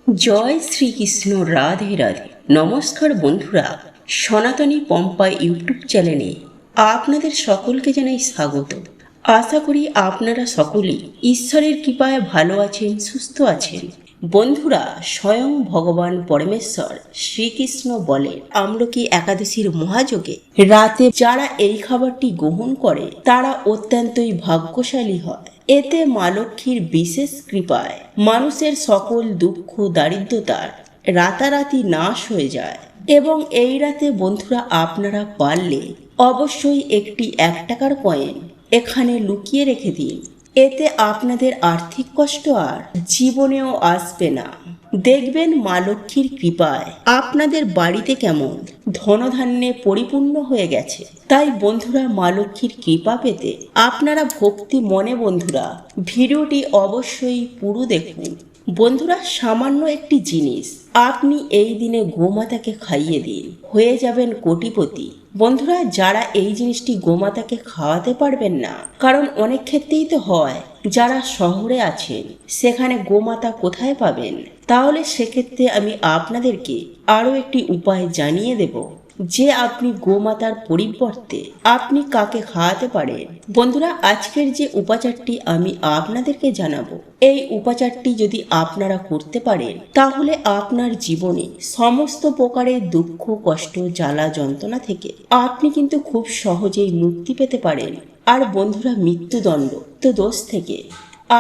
জয় শ্রীকৃষ্ণ, রাধে রাধে। নমস্কার বন্ধুরা, সনাতনী পম্পা ইউটিউব চ্যানেলে আপনাদের সকলকে জানাই স্বাগত। আশা করি আপনারা সকলেই ঈশ্বরের কৃপায় ভালো আছেন, সুস্থ আছেন। বন্ধুরা, স্বয়ং ভগবান পরমেশ্বর শ্রীকৃষ্ণ বলেন, আমলকি একাদশীর মহাযোগে রাতে যারা এই খাবারটি গ্রহণ করে তারা অত্যন্তই ভাগ্যশালী হয়। এতে মা লক্ষ্মীর বিশেষ কৃপায় মানুষের সকল দুঃখ দারিদ্রতার রাতারাতি নাশ হয়ে যায়। এবং এই রাতে বন্ধুরা, আপনারা পারলে অবশ্যই একটি 1 টাকার কয়েন এখানে লুকিয়ে রেখে দিন। এতে আপনাদের আর্থিক কষ্ট আর জীবনেও আসবে না। দেখবেন মা লক্ষ্মীর কৃপায় আপনাদের বাড়িতে কেমন ধনধান্যে পরিপূর্ণ হয়ে গেছে। তাই বন্ধুরা, মা লক্ষ্মীর কৃপা পেতে আপনারা ভক্তি মনে বন্ধুরা ভিডিওটি অবশ্যই পুরো দেখুন। বন্ধুরা, সামান্য একটি জিনিস আপনি এই দিনে গোমাতাকে খাইয়ে দিন, হয়ে যাবেন কোটিপতি। বন্ধুরা, যারা এই জিনিসটি গোমাতাকে খাওয়াতে পারবেন না, কারণ অনেক ক্ষেত্রেই তো হয় যারা শহরে আছেন সেখানে গোমাতা কোথায় পাবেন, তাহলে সেক্ষেত্রে আমি আপনাদেরকে আরও একটি উপায় জানিয়ে দেব যে আপনি গোমাতার পরিবর্তে আপনি কাকে খাওয়াতে পারেন। বন্ধুরা, আজকের যে উপাচারটি আমি আপনাদেরকে জানাবো, এই উপাচারটি যদি আপনারা করতে পারেন তাহলে আপনার জীবনে সমস্ত প্রকারের দুঃখ কষ্ট জ্বালা যন্ত্রণা থেকে আপনি কিন্তু খুব সহজেই মুক্তি পেতে পারেন। আর বন্ধুরা, মৃত্যুদণ্ড তো দোষ থেকে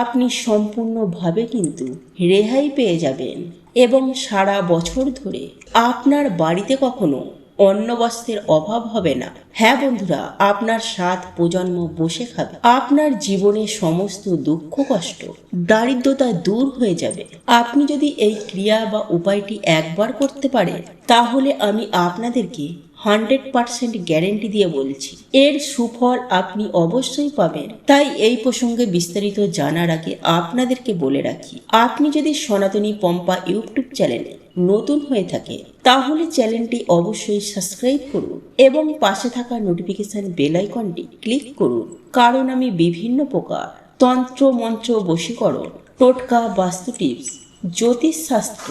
আপনি সম্পূর্ণভাবে কিন্তু রেহাই পেয়ে যাবেন এবং সারা বছর ধরে আপনার বাড়িতে কখনো অন্ন বস্ত্রের অভাব হবে না। হ্যাঁ বন্ধুরা, আপনার 7 প্রজন্ম বসে খাবে। আপনার জীবনে সমস্ত দুঃখ কষ্ট দারিদ্রতা দূর হয়ে যাবে। আপনি যদি এই ক্রিয়া বা উপায়টি একবার করতে পারেন তাহলে আমি আপনাদেরকে 100% গ্যারেন্টি দিয়ে বলছি এর সুফল আপনি অবশ্যই পাবেন। তাই এই প্রসঙ্গে বিস্তারিত জানার আগে আপনাদেরকে বলে রাখি, আপনি যদি সনাতনী পম্পা ইউটিউব চ্যানেলে নতুন হয়ে থাকে তাহলে চ্যানেলটি অবশ্যই সাবস্ক্রাইব করুন এবং পাশে থাকা নোটিফিকেশন বেল আইকনটি ক্লিক করুন, কারণ আমি বিভিন্ন প্রকার তন্ত্র মন্ত্র বশীকরণ, টোটকা, বাস্তু টিপস, জ্যোতিষশাস্ত্র,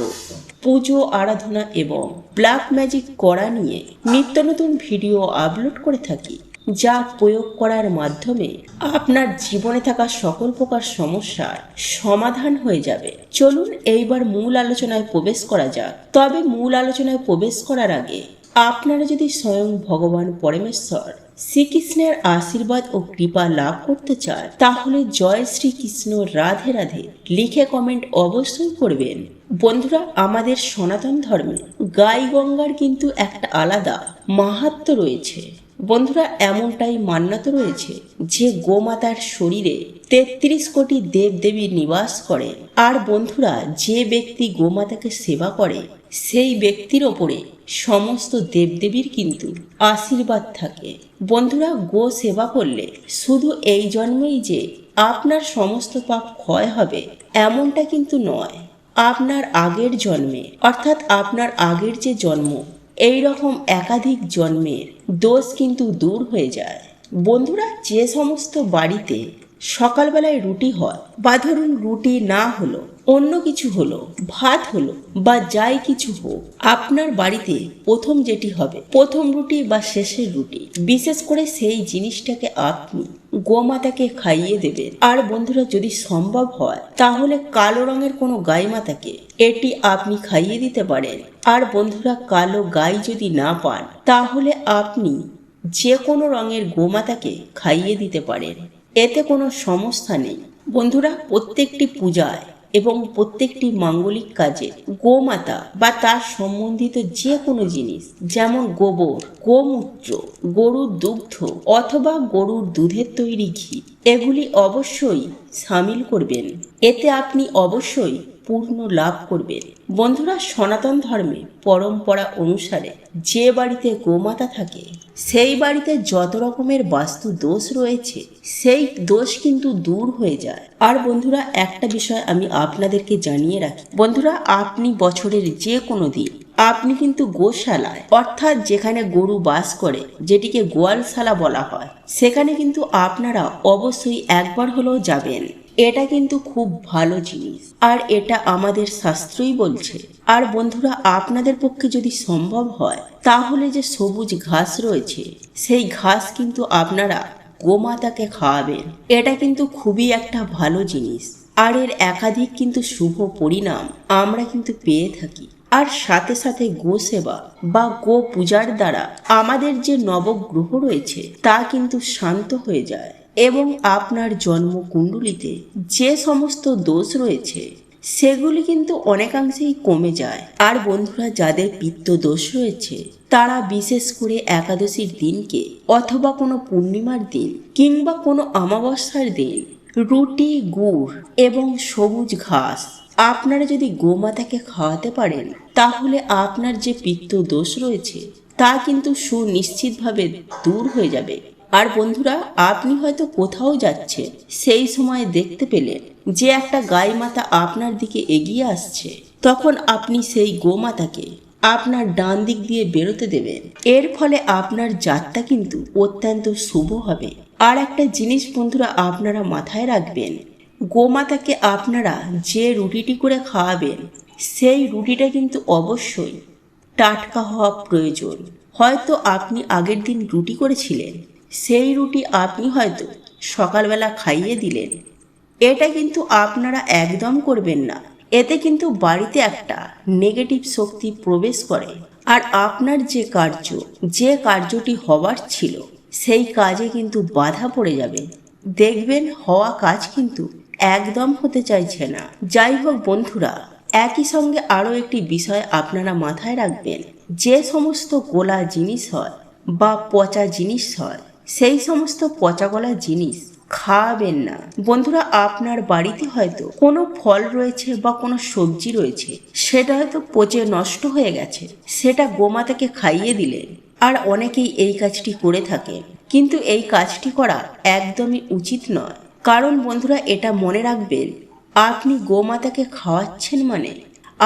পুজো আরাধনা এবং ব্ল্যাক ম্যাজিক করা নিয়ে নিত্য নতুন ভিডিও আপলোড করে থাকি, যা প্রয়োগ করার মাধ্যমে আপনার জীবনে থাকা সকল প্রকার সমস্যার সমাধান হয়ে যাবে। চলুন এইবার মূল আলোচনায় প্রবেশ করা যাক। তবে মূল আলোচনায় প্রবেশ করার আগে আপনারা যদি স্বয়ং ভগবান পরমেশ্বর শ্রীকৃষ্ণের আশীর্বাদ ও কৃপা লাভ করতে চান তাহলে জয় শ্রীকৃষ্ণ, রাধে রাধে লিখে কমেন্ট অবশ্যই করবেন। বন্ধুরা, আমাদের সনাতন ধর্মে গাই গঙ্গার কিন্তু একটা আলাদা মাহাত্ম্য রয়েছে। বন্ধুরা, এমনটাই মান্যত রয়েছে যে গোমাতার শরীরে 33 কোটি দেবদেবী নিবাস করে। আর বন্ধুরা, যে ব্যক্তি গোমাতাকে সেবা করে সেই ব্যক্তির ওপরে সমস্ত দেবদেবীর কিন্তু আশীর্বাদ থাকে। বন্ধুরা, গো সেবা করলে শুধু এই জন্মেই যে আপনার সমস্ত পাপ ক্ষয় হবে এমনটা কিন্তু নয়, আপনার আগের জন্মে অর্থাৎ আপনার আগের যে জন্ম এই রকম একাধিক জন্মের দোষ কিন্তু দূর হয়ে যায়। বন্ধুরা, যে সমস্ত বাড়িতে সকালবেলায় রুটি হয় বা ধরুন রুটি না হলো অন্য কিছু হলো, ভাত হলো বা যাই কিছু হোক, আপনার বাড়িতে প্রথম যেটি হবে প্রথম রুটি বা শেষের রুটি, বিশেষ করে সেই জিনিসটাকে আপনি গোমাতাকে খাইয়ে দেবেন। আর বন্ধুরা, যদি সম্ভব হয় তাহলে কালো রঙের কোনো গাই মাতাকে এটি আপনি খাইয়ে দিতে পারেন। আর বন্ধুরা, কালো গাই যদি না পান তাহলে আপনি যে কোনো রঙের গোমাতাকে খাইয়ে দিতে পারেন, এতে কোনো সমস্যা নেই। বন্ধুরা, প্রত্যেকটি পূজায় এবং প্রত্যেকটি মাঙ্গলিক কাজে গোমাতা বা তার সম্বন্ধিত যে কোনো জিনিস, যেমন গোবর, গোমূত্র, গরুর দুগ্ধ অথবা গরুর দুধের তৈরি ঘি, এগুলি অবশ্যই সামিল করবেন। এতে আপনি অবশ্যই পূর্ণ লাভ করবেন। বন্ধুরা, সনাতন ধর্মে পরম্পরা অনুসারে যে বাড়িতে গোমাতা থাকে সেই বাড়িতে যত রকমের বাস্তু দোষ রয়েছে সেই দোষ কিন্তু দূর হয়ে যায়। আর বন্ধুরা, একটা বিষয় আমি আপনাদেরকে জানিয়ে রাখি, বন্ধুরা, আপনি বছরের যে কোনো দিন আপনি কিন্তু গোশালায় অর্থাৎ যেখানে গরু বাস করে, যেটিকে গোয়ালশালা বলা হয়, সেখানে কিন্তু আপনারা অবশ্যই একবার হলেও যাবেন এটা কিন্তু খুব ভালো জিনিস, আর এটা আমাদের শাস্ত্রই বলছে। আর বন্ধুরা, আপনাদের পক্ষে যদি সম্ভব হয় তাহলে যে সবুজ ঘাস রয়েছে সেই ঘাস কিন্তু আপনারা গোমাতাকে খাওয়াবেন। এটা কিন্তু খুবই একটা ভালো জিনিস, আর এর একাধিক কিন্তু শুভ পরিণাম আমরা কিন্তু পেয়ে থাকি। আর সাথে সাথে গো সেবা বা গো পূজার দ্বারা আমাদের যে নবগ্রহ রয়েছে তা কিন্তু শান্ত হয়ে যায়, এবং আপনার জন্মকুণ্ডলিতে যে সমস্ত দোষ রয়েছে সেগুলি কিন্তু অনেকাংশেই কমে যায়। আর বন্ধুরা, যাদের পিত্ত দোষ রয়েছে তারা বিশেষ করে একাদশীর দিনকে অথবা কোনো পূর্ণিমার দিন কিংবা কোনো অমাবস্যার দিন রুটি, গুড় এবং সবুজ ঘাস আপনারা যদি গোমাতাকে খাওয়াতে পারেন তাহলে আপনার যে পিত্ত দোষ রয়েছে তা কিন্তু সুনিশ্চিতভাবে দূর হয়ে যাবে। আর বন্ধুরা, আপনি হয়তো কোথাও যাচ্ছেন, সেই সময় দেখতে পেলেন যে একটা গাই মাতা আপনার দিকে এগিয়ে আসছে, তখন আপনি সেই গোমাতাকে আপনার ডান দিক দিয়ে বেরোতে দেবেন। এর ফলে আপনার যাত্রা কিন্তু অত্যন্ত শুভ হবে। আর একটা জিনিস বন্ধুরা আপনারা মাথায় রাখবেন, গোমাতাকে আপনারা যে রুটিটি করে খাওয়াবেন সেই রুটিটা কিন্তু অবশ্যই টাটকা হওয়া প্রয়োজন। হয়তো আপনি আগের দিন রুটি করেছিলেন, সেই রুটি আপনি হয়তো সকালবেলা খাইয়ে দিলেন, এটা কিন্তু আপনারা একদম করবেন না। এতে কিন্তু বাড়িতে একটা নেগেটিভ শক্তি প্রবেশ করে, আর আপনার যে কার্যটি হওয়ার ছিল সেই কাজে কিন্তু বাধা পড়ে যাবে। দেখবেন হওয়া কাজ কিন্তু একদম হতে চাইছে না। যাই হোক বন্ধুরা, একই সঙ্গে আরও একটি বিষয় আপনারা মাথায় রাখবেন, যে সমস্ত গোলা জিনিস হয় বা পচা জিনিস হয় সেই সমস্ত পচা গলা জিনিস খাওয়াবেন না। বন্ধুরা, আপনার বাড়িতে হয়তো কোনো ফল রয়েছে বা কোনো সবজি রয়েছে, সেটা হয়তো পচে নষ্ট হয়ে গেছে, সেটা গোমাতাকে খাইয়ে দিলেন। আর অনেকেই এই কাজটি করে থাকেন, কিন্তু এই কাজটি করা একদমই উচিত নয়। কারণ বন্ধুরা, এটা মনে রাখবেন, আপনি গোমাতাকে খাওয়াচ্ছেন মানে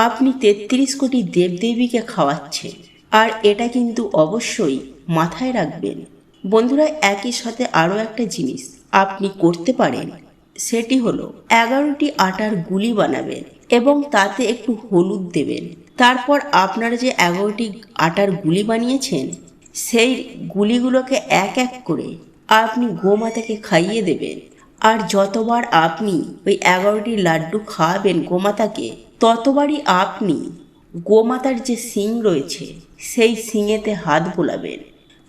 আপনি 33 কোটি দেবদেবীকে খাওয়াচ্ছেন। আর এটা কিন্তু অবশ্যই মাথায় রাখবেন। বন্ধুরা, একই সাথে আরও একটা জিনিস আপনি করতে পারেন, সেটি হলো 11টি আটার গুলি বানাবেন এবং তাতে একটু হলুদ দেবেন। তারপর আপনারা যে 11টি আটার গুলি বানিয়েছেন সেই গুলিগুলোকে এক এক করে আপনি গোমাতাকে খাইয়ে দেবেন। আর যতবার আপনি ওই 11টি লাড্ডু খাওয়াবেন গোমাতাকে, ততবারই আপনি গোমাতার যে শিং রয়েছে সেই শিঙেতে হাত বোলাবেন,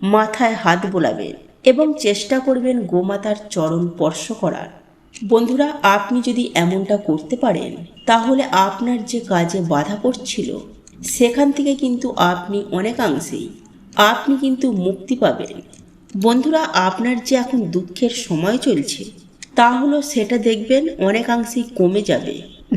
মাথায় হাত বোলাবেন এবং চেষ্টা করবেন গোমাতার চরণ স্পর্শ করার। বন্ধুরা, আপনি যদি এমনটা করতে পারেন তাহলে আপনার যে কাজে বাধা পড়ছিল সেখান থেকে কিন্তু আপনি অনেকাংশেই আপনি কিন্তু মুক্তি পাবেন। বন্ধুরা, আপনার যে এখন দুঃখের সময় চলছে তা হলো সেটা দেখবেন অনেকাংশেই কমে যাবে।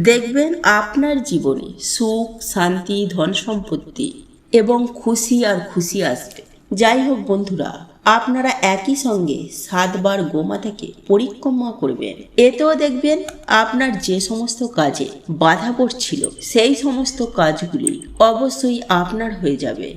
দেখবেন আপনার জীবনে সুখ, শান্তি, ধন সম্পত্তি এবং খুশি আর খুশি আসবে। যাই হোক বন্ধুরা, আপনারা একই সঙ্গে 7 বার গোমাতাকে পরিক্রমা করবেন। এতেও দেখবেন আপনার যে সমস্ত কাজে বাধা পড়ছিল সেই সমস্ত কাজগুলি অবশ্যই আপনার হয়ে যাবে।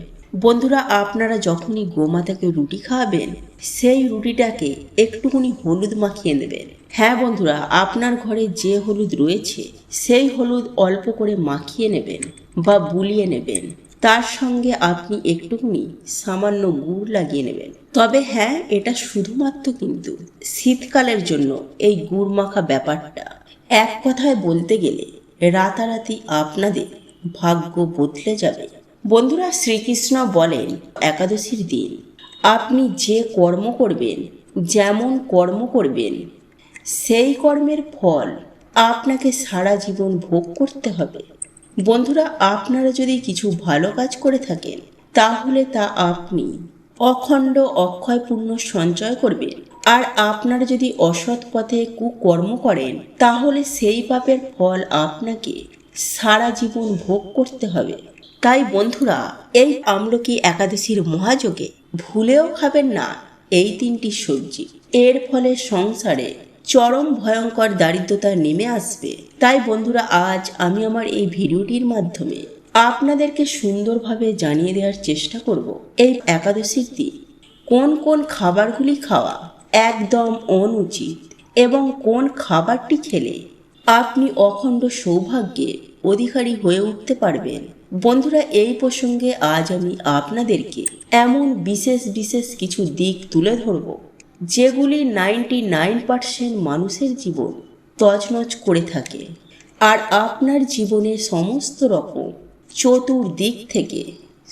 বন্ধুরা, আপনারা যখনই গোমাতাকে রুটি খাওয়াবেন সেই রুটিটাকে একটুখানি হলুদ মাখিয়ে নেবেন। হ্যাঁ বন্ধুরা, আপনার ঘরে যে হলুদ রয়েছে সেই হলুদ অল্প করে মাখিয়ে নেবেন বা বুলিয়ে নেবেন। তার সঙ্গে আপনি একটুখানি সামান্য গুড় লাগিয়ে নেবেন। তবে হ্যাঁ, এটা শুধুমাত্র কিন্তু শীতকালের জন্য এই গুড় মাখা ব্যাপারটা। এক কথায় বলতে গেলে রাতারাতি আপনাদের ভাগ্য বদলে যাবে। বন্ধুরা, শ্রীকৃষ্ণ বলেন একাদশীর দিন আপনি যে কর্ম করবেন, যেমন কর্ম করবেন, সেই কর্মের ফল আপনাকে সারা জীবন ভোগ করতে হবে। বন্ধুরা, আপনারা যদি কিছু ভালো কাজ করে থাকেন তাহলে তা আপনি অখণ্ড অক্ষয় পুণ্য সঞ্চয় করবেন। আর আপনারা যদি অসৎ পথে কুকর্ম করেন তাহলে সেই পাপের ফল আপনাকে সারা জীবন ভোগ করতে হবে। তাই বন্ধুরা, এই আমলকি একাদশীর মহাযোগে ভুলেও খাবেন না এই 3টি সবজি। এর ফলে সংসারে চরম ভয়ঙ্কর দারিদ্রতা নেমে আসবে। তাই বন্ধুরা, আজ আমি আমার এই ভিডিওটির মাধ্যমে আপনাদেরকে সুন্দরভাবে জানিয়ে দেওয়ার চেষ্টা করব এই একাদশীর দিন কোন কোন খাবারগুলি খাওয়া একদম অনুচিত এবং কোন খাবারটি খেলে আপনি অখণ্ড সৌভাগ্যের অধিকারী হয়ে উঠতে পারবেন। বন্ধুরা, এই প্রসঙ্গে আজ আমি আপনাদেরকে এমন বিশেষ বিশেষ কিছু দিক তুলে ধরব যেগুলি 99% মানুষের জীবন তছনছ করে থাকে আর আপনার জীবনের সমস্ত রকম চতুর্দিক থেকে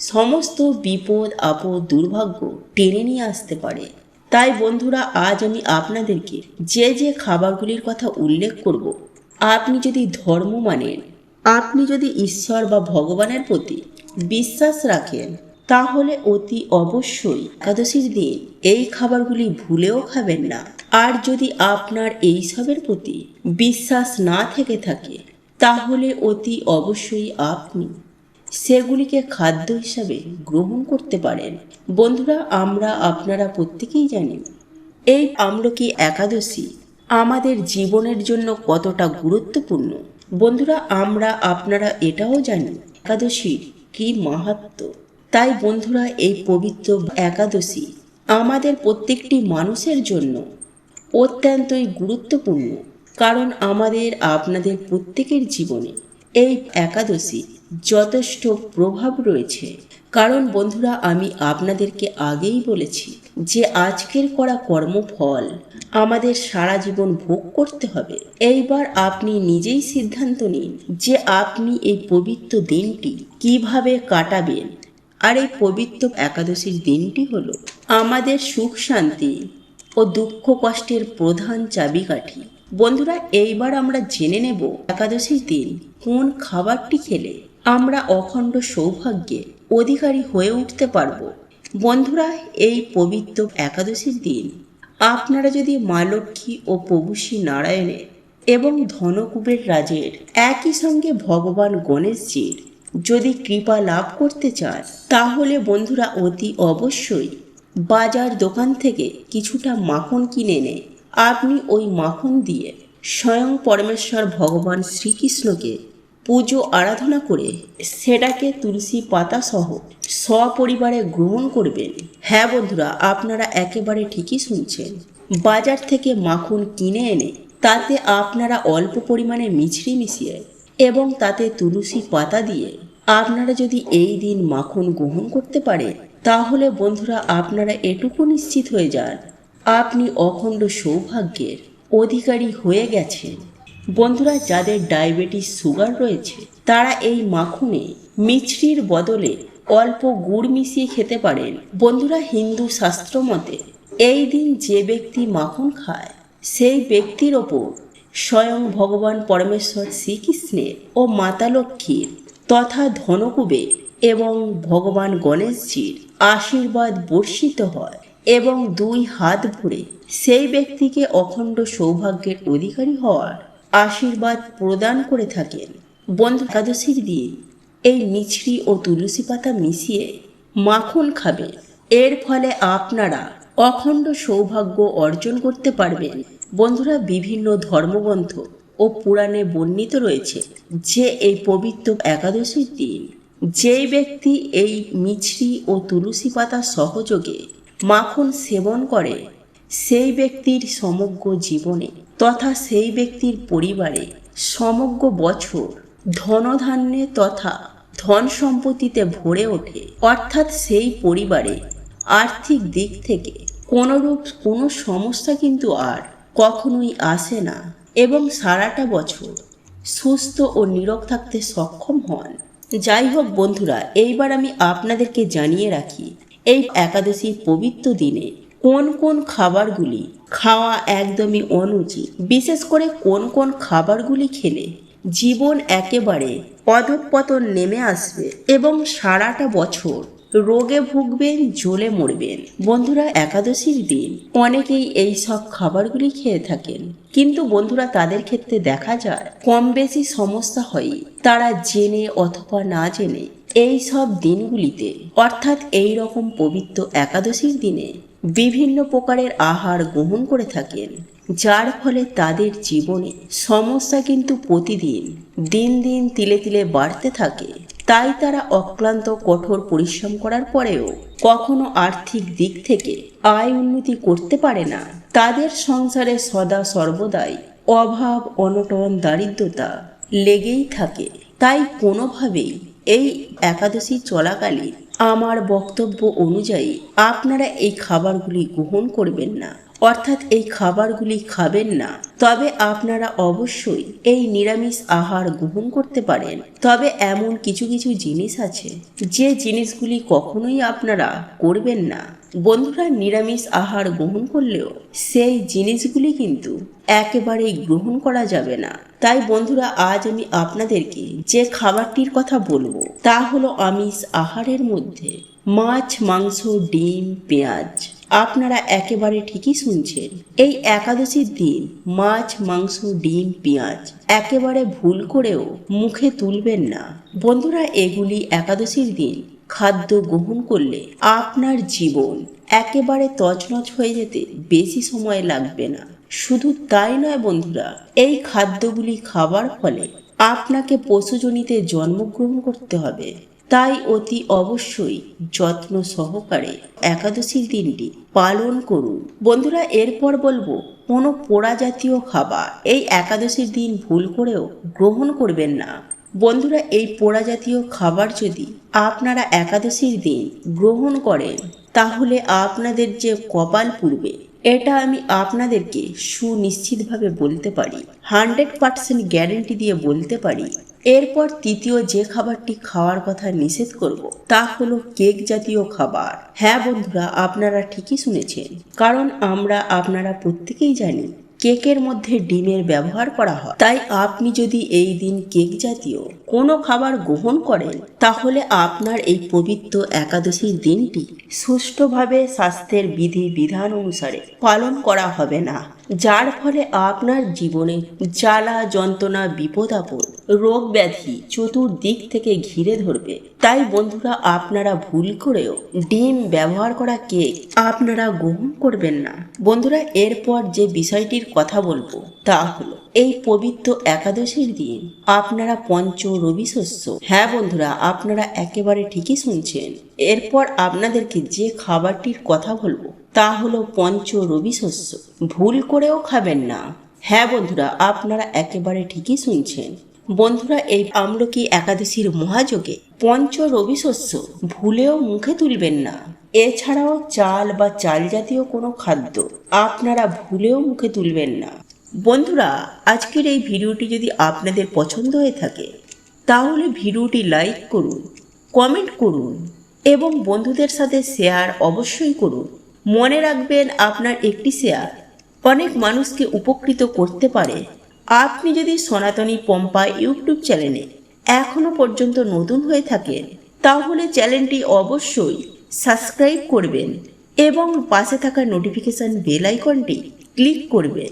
সমস্ত বিপদ আপদ দুর্ভাগ্য টেনে নিয়ে আসতে পারে। তাই বন্ধুরা, আজ আমি আপনাদেরকে যে যে খাবারগুলির কথা উল্লেখ করব, আপনি যদি ধর্ম মানেন, আপনি যদি ঈশ্বর বা ভগবানের প্রতি বিশ্বাস রাখেন, তাহলে অতি অবশ্যই একাদশীর দিন এই খাবারগুলি ভুলেও খাবেন না। আর যদি আপনার এইসবের প্রতি বিশ্বাস না থেকে থাকে, তাহলে অতি অবশ্যই আপনি সেগুলিকে খাদ্য হিসাবে গ্রহণ করতে পারেন। বন্ধুরা, আপনারা প্রত্যেকেই জানেন এই আমলকি একাদশী আমাদের জীবনের জন্য কতটা গুরুত্বপূর্ণ। বন্ধুরা, আপনারা এটাও জানি একাদশীর কি মাহাত্ম্য। তাই বন্ধুরা, এই পবিত্র একাদশী আমাদের প্রত্যেকটি মানুষের জন্য অত্যন্তই গুরুত্বপূর্ণ, কারণ আপনাদের প্রত্যেকের জীবনে এই একাদশী যথেষ্ট প্রভাব রয়েছে। কারণ বন্ধুরা, আমি আপনাদেরকে আগেই বলেছি যে আজকের করা কর্মফল আমাদের সারা জীবন ভোগ করতে হবে। এইবার আপনি নিজেই সিদ্ধান্ত নিন যে আপনি এই পবিত্র দিনটি কিভাবে কাটাবেন। আর এই পবিত্র একাদশীর দিনটি হলো আমাদের সুখ শান্তি ও দুঃখ কষ্টের প্রধান চাবিকাঠি। বন্ধুরা, এইবার আমরা জেনে নেব একাদশীর দিন কোন খাবারটি খেলে আমরা অখণ্ড সৌভাগ্যের অধিকারী হয়ে উঠতে পারব। বন্ধুরা, এই পবিত্র একাদশীর দিন আপনারা যদি মা লক্ষ্মী ও প্রভু শ্রী নারায়ণের এবং ধনকুবের রাজের একই সঙ্গে ভগবান গণেশজির যদি কৃপা লাভ করতে চান, তাহলে বন্ধুরা অতি অবশ্যই বাজার দোকান থেকে কিছুটা মাখন কিনে এনে আপনি ওই মাখন দিয়ে স্বয়ং পরমেশ্বর ভগবান শ্রীকৃষ্ণকে পুজো আরাধনা করে সেটাকে তুলসী পাতা সহ সপরিবারে গ্রহণ করবেন। হ্যাঁ বন্ধুরা, আপনারা একেবারে ঠিকই শুনছেন। বাজার থেকে মাখন কিনে এনে তাতে আপনারা অল্প পরিমাণে মিছরি মিশিয়ে এবং তাতে তুলসী পাতা দিয়ে আপনারা যদি এই দিন মাখন গ্রহণ করতে পারেন, তাহলে বন্ধুরা আপনারা এটুকু নিশ্চিত হয়ে যান আপনি অখণ্ড সৌভাগ্যের অধিকারী হয়ে গেছেন। বন্ধুরা, যাদের ডায়াবেটিস সুগার রয়েছে তারা এই মাখনে মিছরির বদলে অল্প গুড় মিশিয়ে খেতে পারেন। বন্ধুরা, হিন্দু শাস্ত্র মতে এই দিন যে ব্যক্তি মাখন খায় সেই ব্যক্তির ওপর স্বয়ং ভগবান পরমেশ্বর শ্রীকৃষ্ণের ও মাতা লক্ষ্মীর তথা ধনকুবের এবং ভগবান গণেশজির আশীর্বাদ বর্ষিত হয় এবং দুই হাত ভরে সেই ব্যক্তিকে অখণ্ড সৌভাগ্যের অধিকারী হওয়ার আশীর্বাদ প্রদান করে থাকেন। বন্ধু, একাদশীর দিন এই মিছরি ও তুলসী পাতা মিশিয়ে মাখন খাবেন। এর ফলে আপনারা অখণ্ড সৌভাগ্য অর্জন করতে পারবেন। বন্ধুরা, বিভিন্ন ধর্মগ্রন্থ ও পুরাণে বর্ণিত রয়েছে যে এই পবিত্র একাদশীর দিন যেই ব্যক্তি এই মিছরি ও তুলসী পাতা সহযোগে মাখন সেবন করে সেই ব্যক্তির সমগ্র জীবনে তথা সেই ব্যক্তির পরিবারে সমগ্র বছর ধনধান্যে তথা ধন সম্পত্তিতে ভরে ওঠে। অর্থাৎ সেই পরিবারে আর্থিক দিক থেকে কোনো সমস্যা কিন্তু আর কখনোই আসে না এবং সারাটা বছর সুস্থ ও নীরোগ থাকতে সক্ষম হন। যাই হোক বন্ধুরা, এইবার আমি আপনাদেরকে জানিয়ে রাখি এই একাদশীর পবিত্র দিনে কোন কোন খাবারগুলি খাওয়া একদমই অনুচিত, বিশেষ করে কোন কোন খাবারগুলি খেলে জীবন একেবারে অধঃপতন নেমে আসবে এবং সারাটা বছর রোগে ভুগবেন, জ্বলে মরবেন। বন্ধুরা, একাদশীর দিন অনেকেই এই সব খাবারগুলি খেয়ে থাকেন, কিন্তু বন্ধুরা তাদের ক্ষেত্রে দেখা যায় কম বেশি সমস্যা হয় তারা জেনে অথবা না জেনে এই সব দিনগুলিতে অর্থাৎ এই রকম পবিত্র একাদশীর দিনে বিভিন্ন প্রকারের আহার গ্রহণ করে থাকেন, যার ফলে তাদের জীবনে সমস্যা কিন্তু প্রতিদিন দিন দিন তিলে তিলে বাড়তে থাকে। তাই তারা অক্লান্ত কঠোর পরিশ্রম করার পরেও কখনো আর্থিক দিক থেকে আয় উন্নতি করতে পারে না। তাদের সংসারে সদা সর্বদাই অভাব, অনটন, দারিদ্রতা লেগেই থাকে। তাই কোনোভাবেই এই একাদশী চলাকালীন আমার বক্তব্য অনুযায়ী আপনারা এই খাবারগুলি গ্রহণ করবেন না, অর্থাৎ এই খাবারগুলি খাবেন না। তবে আপনারা অবশ্যই এই নিরামিষ আহার গ্রহণ করতে পারেন। তবে এমন কিছু কিছু জিনিস আছে যে জিনিসগুলি কখনোই আপনারা করবেন না। বন্ধুরা, নিরামিষ আহার গ্রহণ করলেও সেই জিনিসগুলি কিন্তু একেবারেই গ্রহণ করা যাবে না। তাই বন্ধুরা, আজ আমি আপনাদেরকে যে খাবারটির কথা বলবো তা হলো আমিষ আহারের মধ্যে মাছ, মাংস, ডিম, পেঁয়াজ। আপনারা একেবারে ঠিকই শুনছেন। এই একাদশীর দিন মাছ, মাংস, ডিম, পেঁয়াজ একেবারে ভুল করেও মুখে তুলবেন না। বন্ধুরা, এগুলি একাদশীর দিন খাদ্য গ্রহণ করলে আপনার জীবন একেবারে তছনছ হয়ে যেতে বেশি সময় লাগবে না। শুধু তাই নয় বন্ধুরা, এই খাদ্যগুলি খাবার ফলে আপনাকে পশুজনিতে জন্মগ্রহণ করতে হবে। তাই অতি অবশ্যই যত্ন সহকারে একাদশীর দিনটি পালন করুন। বন্ধুরা, এরপর বলবো কোনো পোড়া জাতীয় খাবার এই একাদশীর দিন ভুল করেও গ্রহণ করবেন না। বন্ধুরা, এই পোড়া জাতীয় খাবার যদি আপনারা একাদশীর দিন গ্রহণ করেন তাহলে আপনাদের যে কপাল পুড়বে এটা আমি আপনাদেরকে সুনিশ্চিতভাবে বলতে পারি, 100% গ্যারেন্টি দিয়ে বলতে পারি। এরপর তৃতীয় যে খাবারটি খাওয়ার কথা নিষেধ করব তা হলো কেক জাতীয় খাবার। হ্যাঁ বন্ধুরা, আপনারা ঠিকই শুনেছেন, কারণ আপনারা প্রত্যেকেই জানি কেকের মধ্যে ডিমের ব্যবহার করা হয়। তাই আপনি যদি এই দিন কেক জাতীয় কোনো খাবার গ্রহণ করেন তাহলে আপনার এই পবিত্র একাদশীর দিনটি সুষ্ঠুভাবে স্বাস্থ্যের বিধি বিধান অনুসারে পালন করা হবে না, যার ফলে আপনার জীবনে জ্বালা যন্ত্রণা, বিপদ আপদ, রোগ ব্যাধি চতুর্দিক থেকে ঘিরে ধরবে। তাই বন্ধুরা, আপনারা ভুল করেও ডিম ব্যবহার করা কেক আপনারা গ্রহণ করবেন না। বন্ধুরা, এরপর যে বিষয়টির কথা বলবো তা হলো এই পবিত্র একাদশীর দিন আপনারা পঞ্চ রবি শস্য। হ্যাঁ বন্ধুরা, আপনারা একেবারে ঠিকই শুনছেন। এরপর আপনাদেরকে যে খাবারটির কথা বলবো তা হলো পঞ্চ রবি শস্য। ভুল করেও খাবেন না। হ্যাঁ বন্ধুরা, আপনারা একেবারে ঠিকই শুনছেন। বন্ধুরা, এই আমলকি একাদশীর মহাযোগে পঞ্চ রবি শস্য ভুলেও মুখে তুলবেন না। এছাড়াও চাল বা চাল জাতীয় কোনো খাদ্য আপনারা ভুলেও মুখে তুলবেন না। বন্ধুরা, আজকের এই ভিডিওটি যদি আপনাদের পছন্দ হয়ে থাকে তাহলে ভিডিওটি লাইক করুন, কমেন্ট করুন এবং বন্ধুদের সাথে শেয়ার অবশ্যই করুন। মনে রাখবেন, আপনার একটি শেয়ার অনেক মানুষকে উপকৃত করতে পারে। আপনি যদি সনাতনী পম্পা ইউটিউব চ্যানেলে এখনো পর্যন্ত নতুন হয়ে থাকেন তাহলে চ্যানেলটি অবশ্যই সাবস্ক্রাইব করবেন এবং পাশে থাকা নোটিফিকেশন বেল আইকনটি ক্লিক করবেন।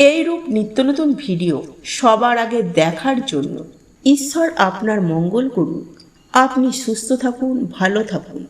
এইরূপ নিত্য নতুন ভিডিও সবার আগে দেখার জন্য ঈশ্বর আপনার মঙ্গল করুন। আপনি সুস্থ থাকুন, ভালো থাকুন।